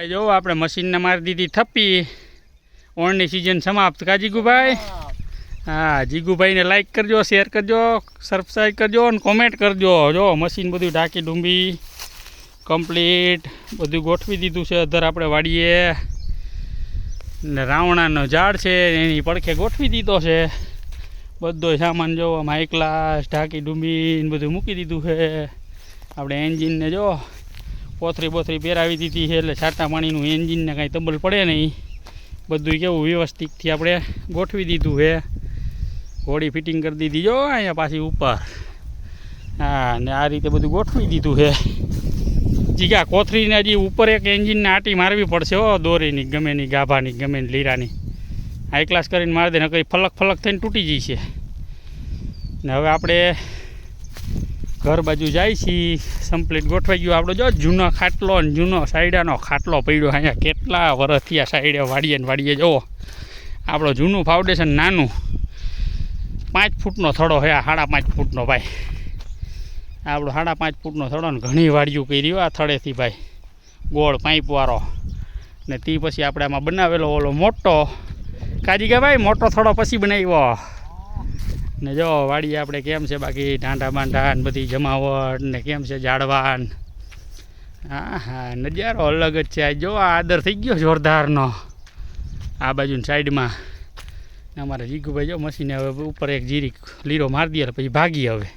જો આપણે મશીનને મારી દીધી થપ્પી. ઓણની સિઝન સમાપ્ત. કા જીગુભાઈ? હા, જીગુભાઈને લાઈક કરજો, શેર કરજો, સબસ્ક્રાઈબ કરજો અને કોમેન્ટ કરજો. જો મશીન બધું ઢાંકી ડુંબી કમ્પ્લીટ બધું ગોઠવી દીધું છે. અધર આપણે વાડીએ ને રાવણાનો ઝાડ છે એની પડખે ગોઠવી દીધો છે. બધો સામાન જો હાઈ ક્લાસ ઢાંકી ડુંબી બધું મૂકી દીધું છે. આપણે એન્જિનને જો પોથરી બોથરી પહેરાવી દીધી છે એટલે છાંટા પાણીનું એન્જિનને કાંઈ તબલ પડે નહીં. બધું કેવું વ્યવસ્થિતથી આપણે ગોઠવી દીધું છે. ઘોડી ફિટિંગ કરી દીધી જો અહીંયા પાછી ઉપર. હા, ને આ રીતે બધું ગોઠવી દીધું છે. જીગા કોથરીને હજી ઉપર એક એન્જિનને આટી મારવી પડશે હો, દોરીની ગમે ની ગાભાની ગમે ની લીરાની. હાઈ ક્લાસ કરીને મારી દે ને કંઈ ફલક ફલક થઈને તૂટી જઈ છે. ને હવે આપણે ઘર બાજુ જાય છીએ. કમ્પ્લીટ ગોઠવાઈ ગયું આપણો જો જૂનો ખાટલો ને જૂનો સાઈડાનો ખાટલો પડ્યો અહીંયા. કેટલા વર્ષ થયા સાઈડે વાડીએ ને વાડીએ જુઓ. આપણો જૂનું ફાઉન્ડેશન નાનું 5 ફૂટનો થડો હે, 5.5 ફૂટનો ભાઈ. આપણો 5.5 ફૂટનો થડો ને ઘણી વાડીઓ કરી આ થડેથી ભાઈ, ગોળ પાઇપવાળો. ને તે પછી આપણે આમાં બનાવેલો ઓલો મોટો કાજીગા ભાઈ, મોટો થડો પછી બનાવ્યો. ને જો વાડીએ આપણે કેમ છે બાકી ઢાંઢા બાંઢા ને બધી જમાવટ ને કેમ છે ઝાડવાન. હા હા, નજારો અલગ જ છે. આ જો આદર થઈ ગયો જોરદારનો આ બાજુની સાઈડમાં. અમારે જીગુભાઈ જો મશીને હવે ઉપર એક જીરી લીરો મારી દે પછી ભાગી હવે.